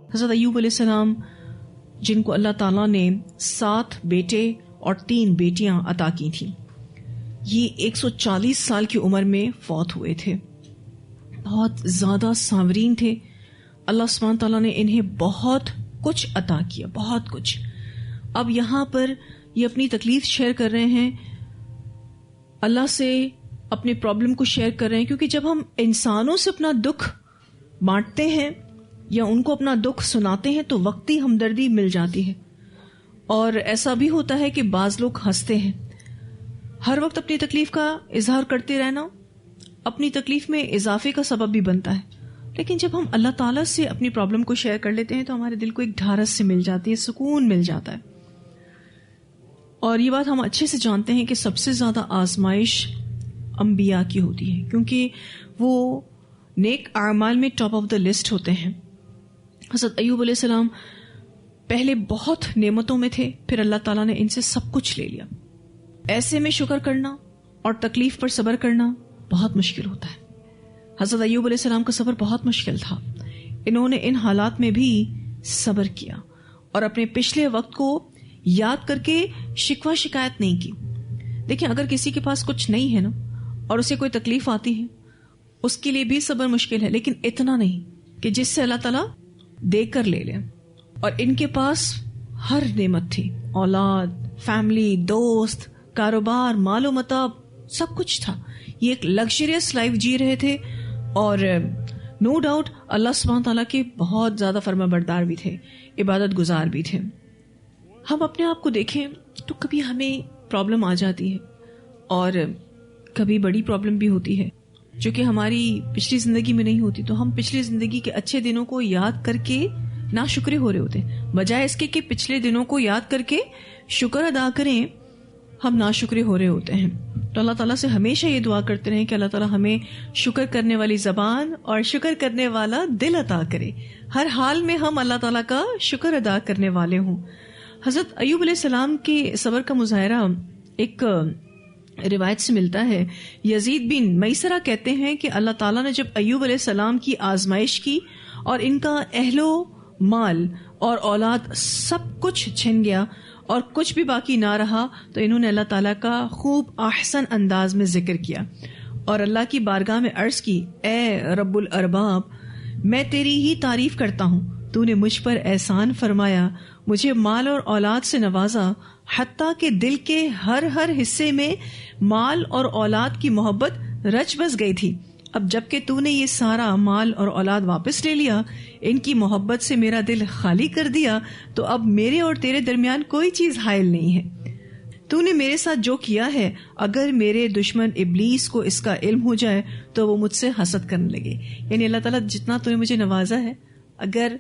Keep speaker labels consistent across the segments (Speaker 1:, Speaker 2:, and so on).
Speaker 1: حضرت ایوب علیہ السلام جن کو اللہ تعالیٰ نے 7 بیٹے اور 3 بیٹیاں عطا کی تھیں، یہ 140 سال کی عمر میں فوت ہوئے تھے. بہت زیادہ سانورین تھے. اللہ سبحانہ تعالیٰ نے انہیں بہت کچھ عطا کیا، بہت کچھ. اب یہاں پر یہ اپنی تکلیف شیئر کر رہے ہیں، اللہ سے اپنے پرابلم کو شیئر کر رہے ہیں، کیونکہ جب ہم انسانوں سے اپنا دکھ بانٹتے ہیں یا ان کو اپنا دکھ سناتے ہیں تو وقتی ہمدردی مل جاتی ہے. اور ایسا بھی ہوتا ہے کہ بعض لوگ ہنستے ہیں. ہر وقت اپنی تکلیف کا اظہار کرتے رہنا اپنی تکلیف میں اضافے کا سبب بھی بنتا ہے. لیکن جب ہم اللہ تعالیٰ سے اپنی پرابلم کو شیئر کر لیتے ہیں تو ہمارے دل کو ایک ڈھارس سے مل جاتی ہے، سکون مل جاتا ہے. اور یہ بات ہم اچھے سے جانتے ہیں کہ سب سے زیادہ آزمائش انبیاء کی ہوتی ہے، کیونکہ وہ نیک اعمال میں ٹاپ آف دا لسٹ ہوتے ہیں. حضرت ایوب علیہ السلام پہلے بہت نعمتوں میں تھے، پھر اللہ تعالیٰ نے ان سے سب کچھ لے لیا. ایسے میں شکر کرنا اور تکلیف پر صبر کرنا بہت مشکل ہوتا ہے. حضرت ایوب علیہ السلام کا صبر بہت مشکل تھا. انہوں نے ان حالات میں بھی صبر کیا اور اپنے پچھلے وقت کو یاد کر کے شکوہ شکایت نہیں کی. دیکھیں، اگر کسی کے پاس کچھ نہیں ہے نا اور اسے کوئی تکلیف آتی ہے، اس کے لیے بھی صبر مشکل ہے، لیکن اتنا نہیں کہ جس سے اللہ تعالیٰ دے کر لے لیں. اور ان کے پاس ہر نعمت تھی، اولاد، فیملی، دوست، کاروبار، مال و متاع، سب کچھ تھا. یہ ایک لگژریس لائف جی رہے تھے اور نو ڈاؤٹ اللہ سبحانہ تعالیٰ کے بہت زیادہ فرما بردار بھی تھے، عبادت گزار بھی تھے. ہم اپنے آپ کو دیکھیں تو کبھی ہمیں پرابلم آ جاتی ہے اور کبھی بڑی پرابلم بھی ہوتی ہے جو کہ ہماری پچھلی زندگی میں نہیں ہوتی، تو ہم پچھلی زندگی کے اچھے دنوں کو یاد کر کے ناشکرے ہو رہے ہوتے ہیں، بجائے اس کے کہ پچھلے دنوں کو یاد کر کے شکر ادا کریں، ہم ناشکرے ہو رہے ہوتے ہیں. تو اللہ تعالیٰ سے ہمیشہ یہ دعا کرتے رہیں کہ اللہ تعالیٰ ہمیں شکر کرنے والی زبان اور شکر کرنے والا دل عطا کرے، ہر حال میں ہم اللہ تعالیٰ کا شکر ادا کرنے والے ہوں. حضرت ایوب علیہ السلام کے صبر کا مظاہرہ ایک روایت سے ملتا ہے. یزید بن میسرہ کہتے ہیں کہ اللہ تعالیٰ نے جب ایوب علیہ السلام کی آزمائش کی اور ان کا اہل و مال اور اولاد سب کچھ چھن گیا اور کچھ بھی باقی نہ رہا، تو انہوں نے اللہ تعالیٰ کا خوب احسن انداز میں ذکر کیا اور اللہ کی بارگاہ میں عرض کی، اے رب الارباب، میں تیری ہی تعریف کرتا ہوں. تو نے مجھ پر احسان فرمایا، مجھے مال اور اولاد سے نوازا، حتیٰ کہ دل کے ہر حصے میں مال اور اولاد کی محبت رچ بس گئی تھی. اب جب کہ تو نے یہ سارا مال اور اولاد واپس لے لیا، ان کی محبت سے میرا دل خالی کر دیا، تو اب میرے اور تیرے درمیان کوئی چیز حائل نہیں ہے. تو نے میرے ساتھ جو کیا ہے، اگر میرے دشمن ابلیس کو اس کا علم ہو جائے تو وہ مجھ سے حسد کرنے لگے. یعنی اللہ تعالیٰ جتنا تو نے مجھے نوازا ہے، اگر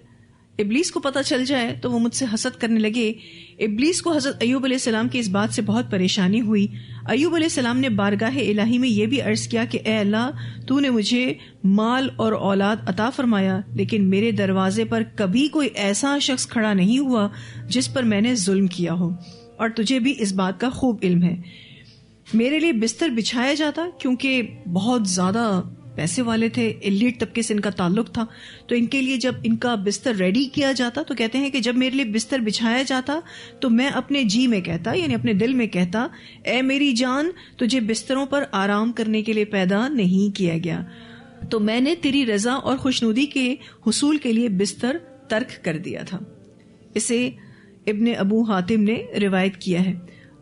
Speaker 1: ابلیس کو پتہ چل جائے تو وہ مجھ سے حسد کرنے لگے. ابلیس کو حضرت ایوب علیہ السلام کی اس بات سے بہت پریشانی ہوئی. ایوب علیہ السلام نے بارگاہ الہی میں یہ بھی عرض کیا کہ اے اللہ، تو نے مجھے مال اور اولاد عطا فرمایا، لیکن میرے دروازے پر کبھی کوئی ایسا شخص کھڑا نہیں ہوا جس پر میں نے ظلم کیا ہو، اور تجھے بھی اس بات کا خوب علم ہے. میرے لیے بستر بچھایا جاتا، کیونکہ بہت زیادہ پیسے والے تھے، ایلیٹ طبقے سے ان کا تعلق تھا، تو ان کے لیے جب ان کا بستر ریڈی کیا جاتا تو کہتے ہیں کہ جب میرے لیے بستر بچھایا جاتا تو میں اپنے جی میں کہتا، یعنی اپنے دل میں کہتا، اے میری جان، تجھے بستروں پر آرام کرنے کے لیے پیدا نہیں کیا گیا، تو میں نے تیری رضا اور خوشنودی کے حصول کے لیے بستر ترک کر دیا تھا. اسے ابن ابو حاتم نے روایت کیا ہے.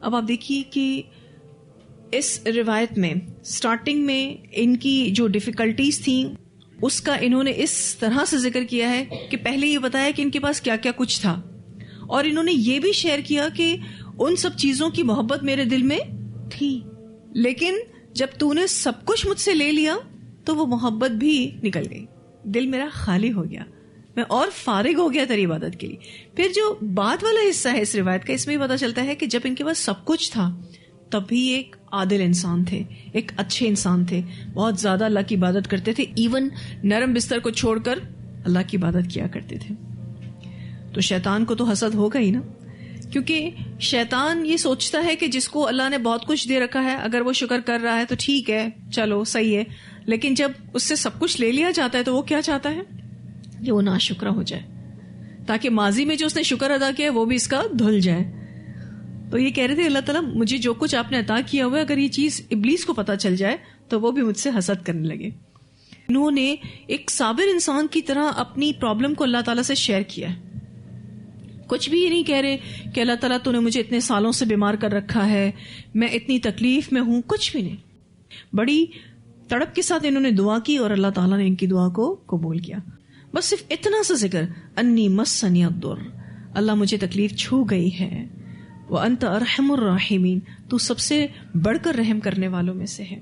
Speaker 1: اب آپ دیکھیے کہ اس روایت میں سٹارٹنگ میں ان کی جو ڈیفیکلٹیز تھیں اس کا انہوں نے اس طرح سے ذکر کیا ہے کہ پہلے یہ بتایا کہ ان کے پاس کیا کیا کچھ تھا، اور انہوں نے یہ بھی شیئر کیا کہ ان سب چیزوں کی محبت میرے دل میں تھی، لیکن جب تو نے سب کچھ مجھ سے لے لیا تو وہ محبت بھی نکل گئی، دل میرا خالی ہو گیا، میں اور فارغ ہو گیا تیری عبادت کے لیے. پھر جو بعد والا حصہ ہے اس روایت کا، اس میں پتا چلتا ہے کہ جب ان کے پاس سب کچھ تھا تب بھی ایک عادل انسان تھے، ایک اچھے انسان تھے، بہت زیادہ اللہ کی عبادت کرتے تھے، ایون نرم بستر کو چھوڑ کر اللہ کی عبادت کیا کرتے تھے. تو شیطان کو تو حسد ہوگا ہی نا، کیونکہ شیطان یہ سوچتا ہے کہ جس کو اللہ نے بہت کچھ دے رکھا ہے اگر وہ شکر کر رہا ہے تو ٹھیک ہے، چلو صحیح ہے، لیکن جب اس سے سب کچھ لے لیا جاتا ہے تو وہ کیا چاہتا ہے کہ وہ ناشکرا ہو جائے، تاکہ ماضی میں جو اس نے شکر ادا کیا وہ بھی اس کا دھل جائے. تو یہ کہہ رہے تھے اللہ تعالیٰ مجھے جو کچھ آپ نے عطا کیا ہوا ہے اگر یہ چیز ابلیس کو پتہ چل جائے تو وہ بھی مجھ سے حسد کرنے لگے. انہوں نے ایک صابر انسان کی طرح اپنی پرابلم کو اللہ تعالیٰ سے شیئر کیا ہے. کچھ بھی یہ نہیں کہہ رہے کہ اللہ تعالیٰ تو نے مجھے اتنے سالوں سے بیمار کر رکھا ہے، میں اتنی تکلیف میں ہوں، کچھ بھی نہیں. بڑی تڑپ کے ساتھ انہوں نے دعا کی اور اللہ تعالیٰ نے ان کی دعا کو قبول کیا. بس صرف اتنا سا ذکر، انی مسنی الضر، اللہ مجھے تکلیف چھو گئی ہے، وانت ارحم الراحمین، تو سب سے بڑھ کر رحم کرنے والوں میں سے ہے.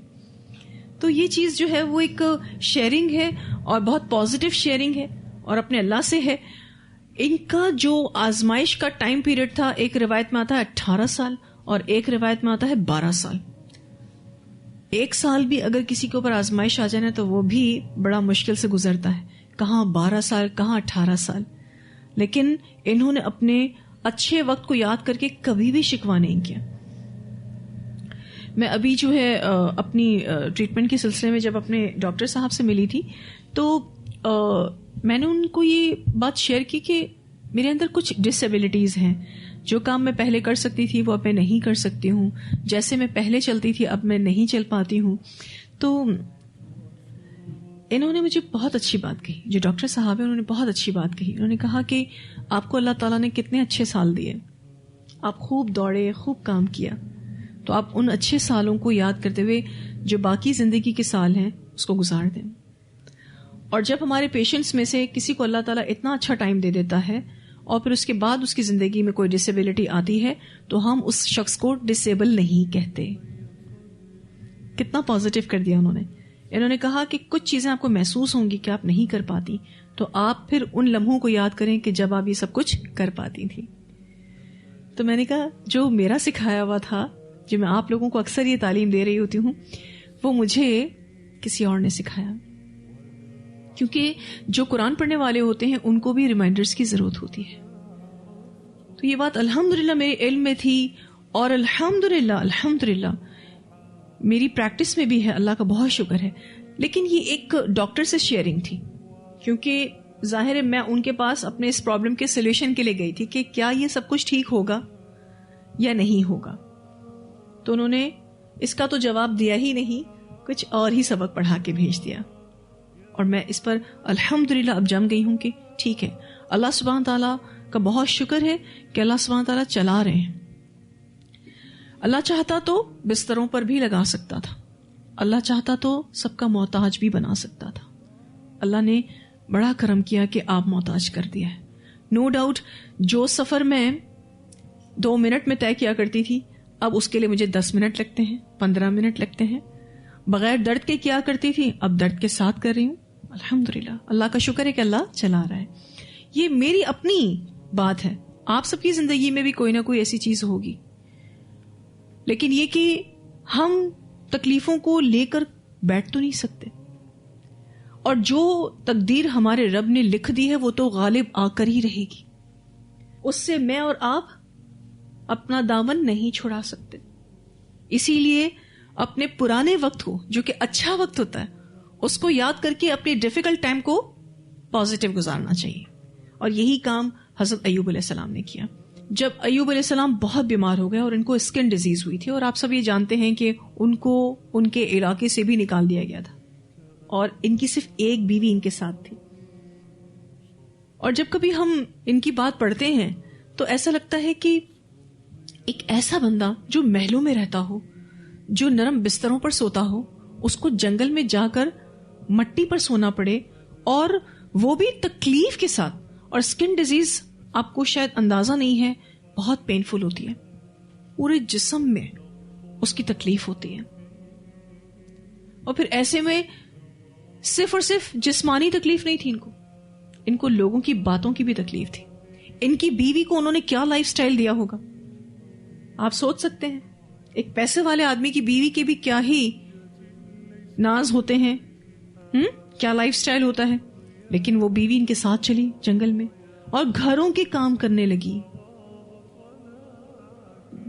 Speaker 1: تو یہ چیز جو ہے وہ ایک شیئرنگ ہے اور بہت پازیٹیو شیئرنگ ہے اور اپنے اللہ سے ہے. ان کا جو آزمائش کا ٹائم پیریڈ تھا، ایک روایت میں آتا ہے 18 سال اور ایک روایت میں آتا ہے 12 سال. ایک سال بھی اگر کسی کے اوپر آزمائش آ جائے نا تو وہ بھی بڑا مشکل سے گزرتا ہے، کہاں 12 سال کہاں 18 سال. لیکن انہوں نے اپنے اچھے وقت کو یاد کر کے کبھی بھی شکوہ نہیں کیا. میں ابھی جو ہے اپنی ٹریٹمنٹ کے سلسلے میں جب اپنے ڈاکٹر صاحب سے ملی تھی تو میں نے ان کو یہ بات شیئر کی کہ میرے اندر کچھ ڈس ایبلٹیز ہیں، جو کام میں پہلے کر سکتی تھی وہ اب میں نہیں کر سکتی ہوں، جیسے میں پہلے چلتی تھی اب میں نہیں چل پاتی ہوں. تو انہوں نے مجھے بہت اچھی بات کہی، جو ڈاکٹر صاحب ہیں انہوں نے بہت اچھی بات کہی. انہوں نے کہا کہ آپ کو اللہ تعالیٰ نے کتنے اچھے سال دیے، آپ خوب دوڑے، خوب کام کیا، تو آپ ان اچھے سالوں کو یاد کرتے ہوئے جو باقی زندگی کے سال ہیں اس کو گزار دیں. اور جب ہمارے پیشنٹس میں سے کسی کو اللہ تعالیٰ اتنا اچھا ٹائم دے دیتا ہے اور پھر اس کے بعد اس کی زندگی میں کوئی ڈسیبلٹی آتی ہے تو ہم اس شخص کو ڈسیبل نہیں کہتے. کتنا پازیٹیو کر دیا انہوں نے. انہوں نے کہا کہ کچھ چیزیں آپ کو محسوس ہوں گی کہ آپ نہیں کر پاتی، تو آپ پھر ان لمحوں کو یاد کریں کہ جب آپ یہ سب کچھ کر پاتی تھی. تو میں نے کہا جو میرا سکھایا ہوا تھا، جو میں آپ لوگوں کو اکثر یہ تعلیم دے رہی ہوتی ہوں، وہ مجھے کسی اور نے سکھایا. کیونکہ جو قرآن پڑھنے والے ہوتے ہیں ان کو بھی ریمائنڈرز کی ضرورت ہوتی ہے. تو یہ بات الحمدللہ میرے علم میں تھی اور الحمدللہ میری پریکٹس میں بھی ہے، اللہ کا بہت شکر ہے. لیکن یہ ایک ڈاکٹر سے شیئرنگ تھی، کیونکہ ظاہر ہے میں ان کے پاس اپنے اس پرابلم کے سولوشن کے لیے گئی تھی کہ کیا یہ سب کچھ ٹھیک ہوگا یا نہیں ہوگا. تو انہوں نے اس کا تو جواب دیا ہی نہیں، کچھ اور ہی سبق پڑھا کے بھیج دیا. اور میں اس پر الحمدللہ اب جم گئی ہوں کہ ٹھیک ہے، اللہ سبحانہ تعالیٰ کا بہت شکر ہے کہ اللہ سبحانہ تعالیٰ چلا رہے ہیں. اللہ چاہتا تو بستروں پر بھی لگا سکتا تھا، اللہ چاہتا تو سب کا محتاج بھی بنا سکتا تھا. اللہ نے بڑا کرم کیا کہ آپ محتاج کر دیا ہے. نو ڈاؤٹ جو سفر میں 2 منٹ میں طے کیا کرتی تھی اب اس کے لیے مجھے 10 منٹ لگتے ہیں، 15 منٹ لگتے ہیں. بغیر درد کے کیا کرتی تھی اب درد کے ساتھ کر رہی ہوں. الحمدللہ اللہ کا شکر ہے کہ اللہ چلا رہا ہے. یہ میری اپنی بات ہے، آپ سب کی زندگی میں بھی کوئی نہ کوئی ایسی چیز ہوگی، لیکن یہ کہ ہم تکلیفوں کو لے کر بیٹھ تو نہیں سکتے، اور جو تقدیر ہمارے رب نے لکھ دی ہے وہ تو غالب آ کر ہی رہے گی. اس سے میں اور آپ اپنا دامن نہیں چھڑا سکتے. اسی لیے اپنے پرانے وقت کو، جو کہ اچھا وقت ہوتا ہے، اس کو یاد کر کے اپنے ڈیفیکلٹ ٹائم کو پازیٹیو گزارنا چاہیے. اور یہی کام حضرت ایوب علیہ السلام نے کیا. جب ایوب علیہ السلام بہت بیمار ہو گئے اور ان کو اسکن ڈیزیز ہوئی تھی، اور آپ سب یہ جانتے ہیں کہ ان کو ان کے علاقے سے بھی نکال دیا گیا تھا اور ان کی صرف ایک بیوی ان کے ساتھ تھی. اور جب کبھی ہم ان کی بات پڑھتے ہیں تو ایسا لگتا ہے کہ ایک ایسا بندہ جو محلوں میں رہتا ہو، جو نرم بستروں پر سوتا ہو، اس کو جنگل میں جا کر مٹی پر سونا پڑے، اور وہ بھی تکلیف کے ساتھ. اور اسکن ڈیزیز آپ کو شاید اندازہ نہیں ہے، بہت پینفل ہوتی ہے، پورے جسم میں اس کی تکلیف ہوتی ہے. اور پھر ایسے میں صرف اور صرف جسمانی تکلیف نہیں تھی، ان کو لوگوں کی باتوں کی بھی تکلیف تھی. ان کی بیوی کو انہوں نے کیا لائف سٹائل دیا ہوگا آپ سوچ سکتے ہیں. ایک پیسے والے آدمی کی بیوی کے بھی کیا ہی ناز ہوتے ہیں, کیا لائف سٹائل ہوتا ہے. لیکن وہ بیوی ان کے ساتھ چلی جنگل میں اور گھروں کے کام کرنے لگی.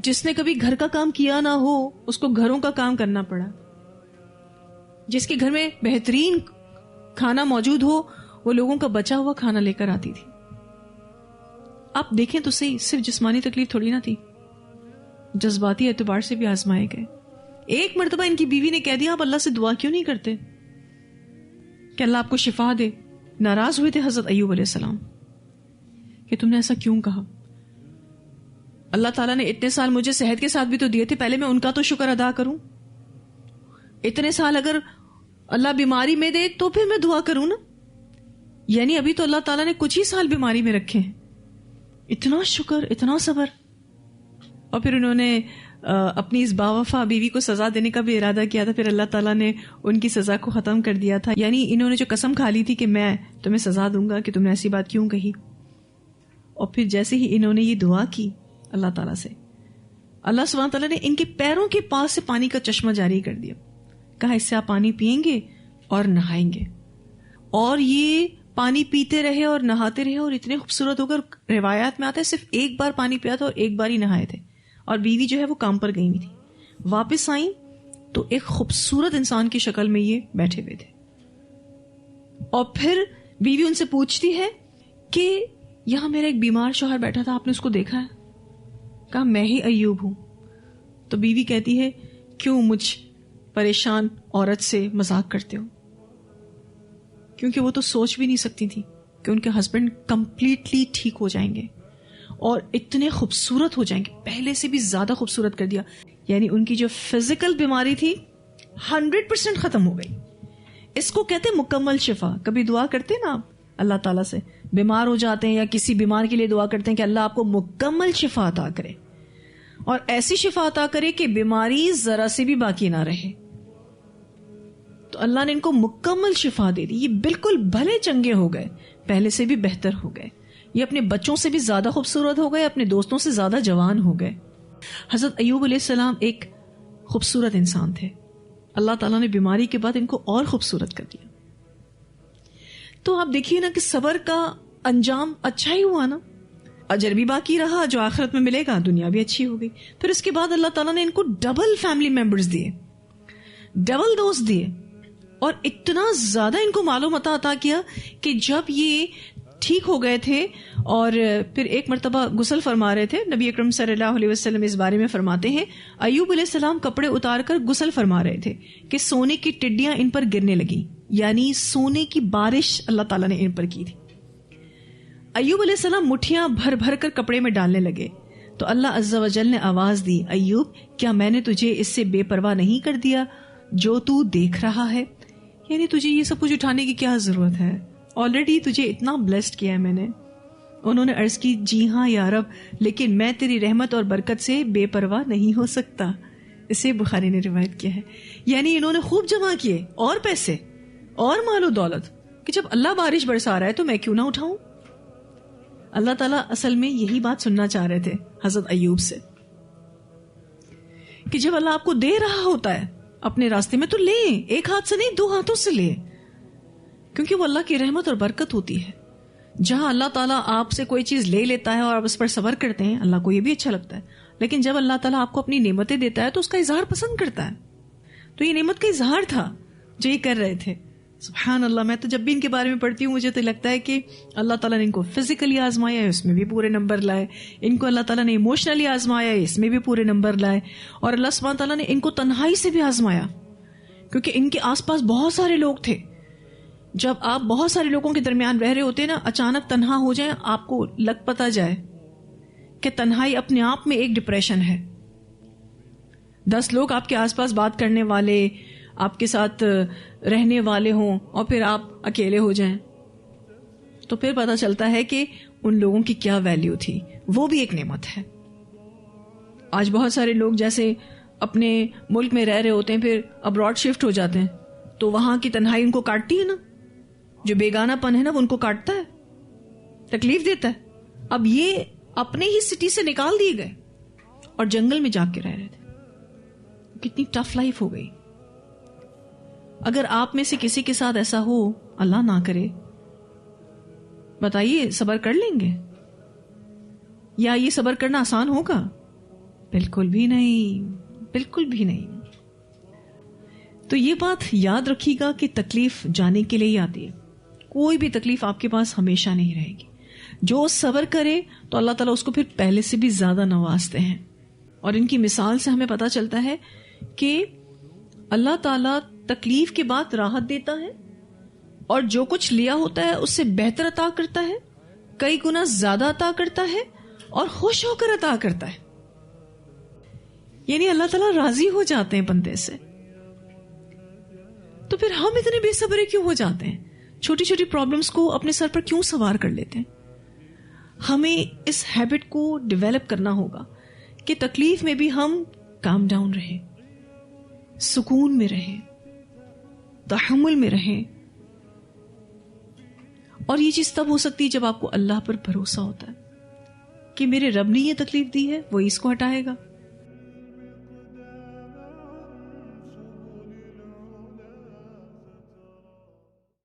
Speaker 1: جس نے کبھی گھر کا کام کیا نہ ہو اس کو گھروں کا کام کرنا پڑا. جس کے گھر میں بہترین کھانا موجود ہو وہ لوگوں کا بچا ہوا کھانا لے کر آتی تھی. آپ دیکھیں تو صحیح, صرف جسمانی تکلیف تھوڑی نہ تھی, جذباتی اعتبار سے بھی آزمائے گئے. ایک مرتبہ ان کی بیوی نے کہہ دیا آپ اللہ سے دعا کیوں نہیں کرتے کہ اللہ آپ کو شفا دے. ناراض ہوئے تھے حضرت ایوب علیہ السلام کہ تم نے ایسا کیوں کہا. اللہ تعالیٰ نے اتنے سال مجھے صحت کے ساتھ بھی تو دیے تھے, پہلے میں ان کا تو شکر ادا کروں. اتنے سال اگر اللہ بیماری میں دے تو پھر میں دعا کروں نا. یعنی ابھی تو اللہ تعالیٰ نے کچھ ہی سال بیماری میں رکھے ہیں. اتنا شکر, اتنا صبر. اور پھر انہوں نے اپنی اس باوفا بیوی کو سزا دینے کا بھی ارادہ کیا تھا, پھر اللہ تعالیٰ نے ان کی سزا کو ختم کر دیا تھا. یعنی انہوں نے جو قسم کھا لی تھی کہ میں تمہیں سزا دوں گا کہ تم نے ایسی بات کیوں کہی. اور پھر جیسے ہی انہوں نے یہ دعا کی اللہ تعالیٰ سے, اللہ سبحانہ تعالیٰ نے ان کے پیروں کے پاس سے پانی کا چشمہ جاری کر دیا. کہا اس سے آپ پانی پئیں گے اور نہائیں گے. اور یہ پانی پیتے رہے اور نہاتے رہے اور اتنے خوبصورت ہو کر روایات میں آتا ہے صرف ایک بار پانی پیا تھا اور ایک بار ہی نہائے تھے. اور بیوی جو ہے وہ کام پر گئی ہوئی تھی, واپس آئیں تو ایک خوبصورت انسان کی شکل میں یہ بیٹھے ہوئے تھے. اور پھر بیوی ان سے پوچھتی ہے کہ یہاں میرا ایک بیمار شوہر بیٹھا تھا, آپ نے اس کو دیکھا ہے؟ کہا میں ہی ایوب ہوں. تو بیوی کہتی ہے کیوں مجھ پریشان عورت سے مذاق کرتے ہو؟ کیونکہ وہ تو سوچ بھی نہیں سکتی تھی کہ ان کے ہسبینڈ کمپلیٹلی ٹھیک ہو جائیں گے اور اتنے خوبصورت ہو جائیں گے, پہلے سے بھی زیادہ خوبصورت کر دیا. یعنی ان کی جو فزیکل بیماری تھی 100% ختم ہو گئی. اس کو کہتے ہیں مکمل شفا. کبھی دعا کرتے ہیں نا آپ اللہ تعالیٰ سے, بیمار ہو جاتے ہیں یا کسی بیمار کے لیے دعا کرتے ہیں کہ اللہ آپ کو مکمل شفا عطا کرے اور ایسی شفا عطا کرے کہ بیماری ذرا سے بھی باقی نہ رہے. تو اللہ نے ان کو مکمل شفا دے دی. یہ بالکل بھلے چنگے ہو گئے, پہلے سے بھی بہتر ہو گئے. یہ اپنے بچوں سے بھی زیادہ خوبصورت ہو گئے, اپنے دوستوں سے زیادہ جوان ہو گئے. حضرت ایوب علیہ السلام ایک خوبصورت انسان تھے. اللہ تعالیٰ نے بیماری کے بعد ان کو اور خوبصورت کر دیا. تو آپ دیکھیے نا کہ صبر کا انجام اچھا ہی ہوا نا, اجر بھی باقی رہا, جو آخرت میں ملے گا, دنیا بھی اچھی ہو گئی. پھر اس کے بعد اللہ تعالیٰ نے ان کو ڈبل فیملی ممبرز دیے, ڈبل دوست دیے, اور اتنا زیادہ ان کو مال و متاع عطا کیا کہ جب یہ ٹھیک ہو گئے تھے اور پھر ایک مرتبہ غسل فرما رہے تھے, نبی اکرم صلی اللہ علیہ وسلم اس بارے میں فرماتے ہیں ایوب علیہ السلام کپڑے اتار کر غسل فرما رہے تھے کہ سونے کی ٹڈیاں ان پر گرنے لگیں, یعنی سونے کی بارش اللہ تعالیٰ نے ان پر کی تھی. ایوب علیہ السلام مٹھیاں بھر بھر کر کپڑے میں ڈالنے لگے تو اللہ عز و جل نے آواز دی, ایوب کیا میں نے تجھے اس سے بے پرواہ نہیں کر دیا جو تو دیکھ رہا ہے؟ یعنی تجھے یہ سب کچھ اٹھانے کی کیا ضرورت ہے, آلریڈی تجھے اتنا بلیسڈ کیا ہے میں نے. انہوں نے عرض کی جی ہاں یا رب, لیکن میں تیری رحمت اور برکت سے بے پرواہ نہیں ہو سکتا. اسے بخاری نے روایت کیا ہے. یعنی انہوں نے خوب جمع کیے اور پیسے اور مال و دولت کہ جب اللہ بارش برسا رہا ہے تو میں کیوں نہ اٹھاؤں. اللہ تعالیٰ اصل میں یہی بات سننا چاہ رہے تھے حضرت ایوب سے کہ جب اللہ آپ کو دے رہا ہوتا ہے اپنے راستے میں تو لیں, ایک ہاتھ سے نہیں 2 ہاتھوں سے لیں, کیونکہ وہ اللہ کی رحمت اور برکت ہوتی ہے. جہاں اللہ تعالیٰ آپ سے کوئی چیز لے لیتا ہے اور آپ اس پر صبر کرتے ہیں, اللہ کو یہ بھی اچھا لگتا ہے. لیکن جب اللہ تعالیٰ آپ کو اپنی نعمتیں دیتا ہے تو اس کا اظہار پسند کرتا ہے. تو یہ نعمت کا اظہار تھا جو یہ کر رہے تھے. سبحان اللہ, میں تو جب بھی ان کے بارے میں پڑھتی ہوں مجھے تو لگتا ہے کہ اللہ تعالیٰ نے ان کو فزیکلی آزمایا ہے, اس میں بھی پورے نمبر لائے. ان کو اللہ تعالیٰ نے ایموشنلی آزمایا ہے, اس میں بھی پورے نمبر لائے. اور اللہ سبحانہ تعالیٰ نے ان کو تنہائی سے بھی آزمایا, کیونکہ ان کے آس پاس بہت سارے لوگ تھے. جب آپ بہت سارے لوگوں کے درمیان رہ رہے ہوتے ہیں نا, اچانک تنہا ہو جائیں, آپ کو لگ پتا جائے کہ تنہائی اپنے آپ میں ایک ڈپریشن ہے. 10 لوگ آپ کے آس پاس بات کرنے والے, آپ کے ساتھ رہنے والے ہوں, اور پھر آپ اکیلے ہو جائیں تو پھر پتا چلتا ہے کہ ان لوگوں کی کیا ویلیو تھی. وہ بھی ایک نعمت ہے. آج بہت سارے لوگ جیسے اپنے ملک میں رہ رہے ہوتے ہیں, پھر ابراڈ شفٹ ہو جاتے ہیں, تو وہاں کی تنہائی ان کو کاٹتی ہے نا, جو بیگانہ پن ہے نا وہ ان کو کاٹتا ہے. تکلیف دیتا ہے. اب یہ اپنے ہی سٹی سے نکال دیے گئے اور جنگل میں جا کے رہ رہے تھے. کتنی ٹف لائف ہو گئی. اگر آپ میں سے کسی کے ساتھ ایسا ہو، اللہ نہ کرے، بتائیے صبر کر لیں گے؟ یا یہ صبر کرنا آسان ہوگا؟ بالکل بھی نہیں، بالکل بھی نہیں. تو یہ بات یاد رکھیے گا کہ تکلیف جانے کے لیے ہی آتی ہے. کوئی بھی تکلیف آپ کے پاس ہمیشہ نہیں رہے گی. جو صبر کرے تو اللہ تعالیٰ اس کو پھر پہلے سے بھی زیادہ نوازتے ہیں. اور ان کی مثال سے ہمیں پتہ چلتا ہے کہ اللہ تعالیٰ تکلیف کے بعد راحت دیتا ہے اور جو کچھ لیا ہوتا ہے اس سے بہتر عطا کرتا ہے، کئی گنا زیادہ عطا کرتا ہے اور خوش ہو کر عطا کرتا ہے. یعنی اللہ تعالیٰ راضی ہو جاتے ہیں بندے سے. تو پھر ہم اتنے بے صبرے کیوں ہو جاتے ہیں؟ چھوٹی چھوٹی پرابلمز کو اپنے سر پر کیوں سوار کر لیتے ہیں؟ ہمیں اس ہیبٹ کو ڈیولپ کرنا ہوگا کہ تکلیف میں بھی ہم کام ڈاؤن رہیں، سکون میں رہیں، تحمل میں رہیں. اور یہ چیز تب ہو سکتی ہے جب آپ کو اللہ پر بھروسہ ہوتا ہے کہ میرے رب نے یہ تکلیف دی ہے، وہ اس کو ہٹائے گا.